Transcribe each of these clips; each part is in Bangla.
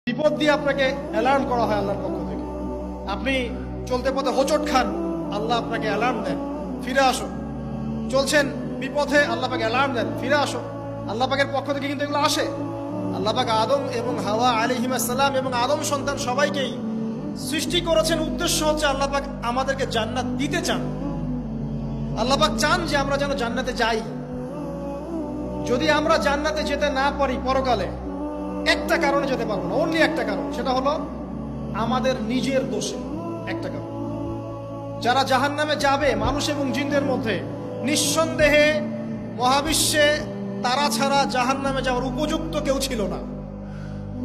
বিপদ দিয়ে আপনাকে অ্যালার্ম করা হয় আল্লাহর পক্ষ থেকে। আপনি চলতে পথে হোঁচট খান, আল্লাহ আপনাকে অ্যালার্ম দেন, ফিরে আসো। চলছেন বিপথে, আল্লাহ পাকে অ্যালার্ম দেন, ফিরে আসো। আল্লাহ পাকের পক্ষ থেকে কিন্তু এগুলো আসে। আল্লাহ পাক আদম এবং হাওয়া আলাইহিস সালাম এবং আদম সন্তান সবাইকেই সৃষ্টি করেছেন। উদ্দেশ্য হচ্ছে আল্লাহ পাক আমাদেরকে জান্নাত দিতে চান। আল্লাহ পাক চান যে আমরা যেন জান্নাতে যাই। যদি আমরা জান্নাতে যেতে না পারি পরকালে, একটা কারণে যেতে পারবো না, অনলি একটা কারণ, সেটা হলো আমাদের নিজের দোষে। একটা কারণ, যারা জাহান্নামে যাবে মানুষ এবং জিনদের মধ্যে, নিঃসন্দেহে মহাবিশ্বে তারা ছাড়া জাহান্নামে যাওয়ার উপযুক্ত কেউ ছিল না।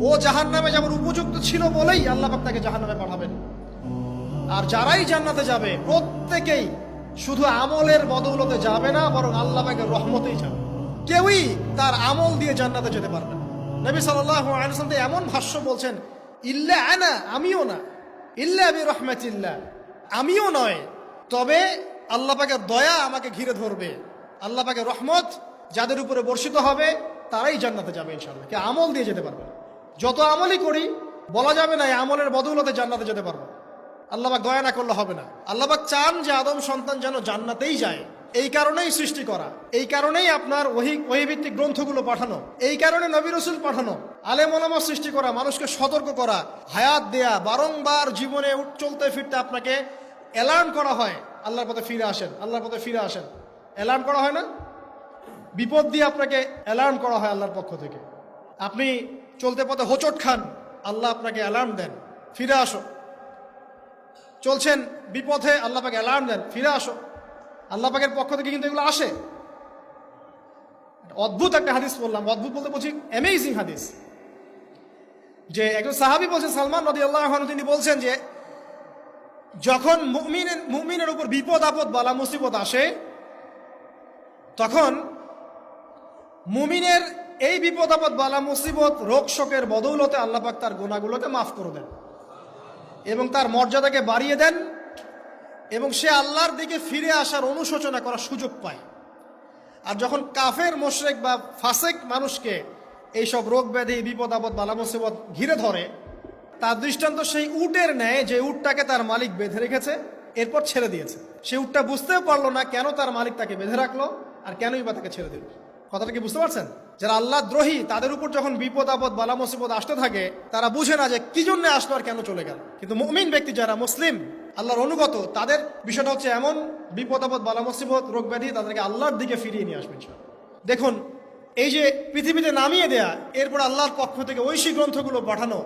ও জাহান্নামে যাওয়ার উপযুক্ত ছিল বলেই আল্লাহ পাক তাকে জাহান্নামে পাঠাবেন। আর যারাই জান্নাতে যাবে প্রত্যেকেই শুধু আমলের বদৌলতে যাবে না, বরং আল্লাহ পাকের রহমতেই যাবে। কেউই তার আমল দিয়ে জান্নাতে যেতে পারবে না। নবী সাল্লাল্লাহু আলাইহি ওয়াসাল্লাম এমন ভাষ্য বলছেন, ইল্লা আনা, আমিও না, ইল্লা বিরহমাতিল্লাহ, আমিও নয়, তবে আল্লাহ পাকের দয়া আমাকে ঘিরে ধরবে। আল্লাহ পাকের রহমত যাদের উপরে বর্ষিত হবে তারাই জান্নাতে যাবে ইনশাআল্লাহ। কে আমল দিয়ে যেতে পারবে না। যত আমলই করি বলা যাবে না এই আমলের বদৌলতে জান্নাতে যেতে পারবো। আল্লাহ পাক দয়া না করলে হবে না। আল্লাহ পাক চান যে আদম সন্তান যেন জান্নাতেই যায়। এই কারণেই সৃষ্টি করা, এই কারণেই আপনার ওহীভিত্তিক গ্রন্থগুলো পাঠানো, এই কারণে নবী রাসূল পাঠানো, আলেম ওলামা সৃষ্টি করা, মানুষকে সতর্ক করা, হায়াত দেয়া, বারংবার জীবনে চলতে ফিরতে আপনাকে অ্যালার্ম করা হয়, আল্লাহর পথে ফিরে আসেন, আল্লাহর পথে ফিরে আসেন। অ্যালার্ম করা হয় না? বিপদ দিয়ে আপনাকে অ্যালার্ম করা হয় আল্লাহর পক্ষ থেকে। আপনি চলতে পথে হোঁচট খান, আল্লাহ আপনাকে অ্যালার্ম দেন, ফিরে আসো। চলছেন বিপথে, আল্লাহ পাকে অ্যালার্ম দেন, ফিরে আসো। আল্লাহ পাকের পক্ষ থেকে কিন্তু এগুলো আসে। অদ্ভুত একটা হাদিস বললাম, অদ্ভুত বলতে বলছি অ্যামেজিং হাদিস, যে একজন সাহাবী বলছেন, সালমান রাদিয়াল্লাহু আনহু, তিনি বলছেন যে যখন মুমিনের উপর বিপদ আপদ বালা মুসিবত আসে, তখন মুমিনের এই বিপদ আপদ বালা মুসিবত রোগ শোকের বদৌলতে আল্লাহ পাক তার গুনাহগুলোকে মাফ করে দেন এবং তার মর্যাদাকে বাড়িয়ে দেন, এবং সে আল্লাহর দিকে ফিরে আসার অনুশোচনা করার সুযোগ পায়। আর যখন কাফের মুশরিক বা ফাসিক মানুষকে এইসব রোগ ব্যাধি বিপদ আপদ বালা মুসিবত ঘিরে ধরে, তার দৃষ্টান্ত সেই উটের ন্যায় যে উটটাকে তার মালিক বেঁধে রেখেছে, এরপর ছেড়ে দিয়েছে। সে উটটা বুঝতেও পারলো না কেন তার মালিক তাকে বেঁধে রাখলো আর কেনই বা তাকে ছেড়ে দিল। কথাটা কি বুঝতে পারছেন? যারা আল্লাহ দ্রোহী, তাদের উপর যখন বিপদ আপদ বালা মুসিবত আসতে থাকে, তারা বুঝে না যে কি জন্য আসলো আর কেন চলে গেল। কিন্তু মুমিন ব্যক্তি যারা মুসলিম, আল্লাহর অনুগত, তাদের বিষয়টা হচ্ছে এমন, বিপদ আপদ বালা মুসিবত রোগ ব্যাধি তাদেরকে আল্লাহর দিকে ফিরিয়ে নিয়ে আসবে। দেখুন, এই যে পৃথিবীতে নামিয়ে দেয়া, এরপর আল্লাহর পক্ষ থেকে ঐশী গ্রন্থগুলো পাঠানো,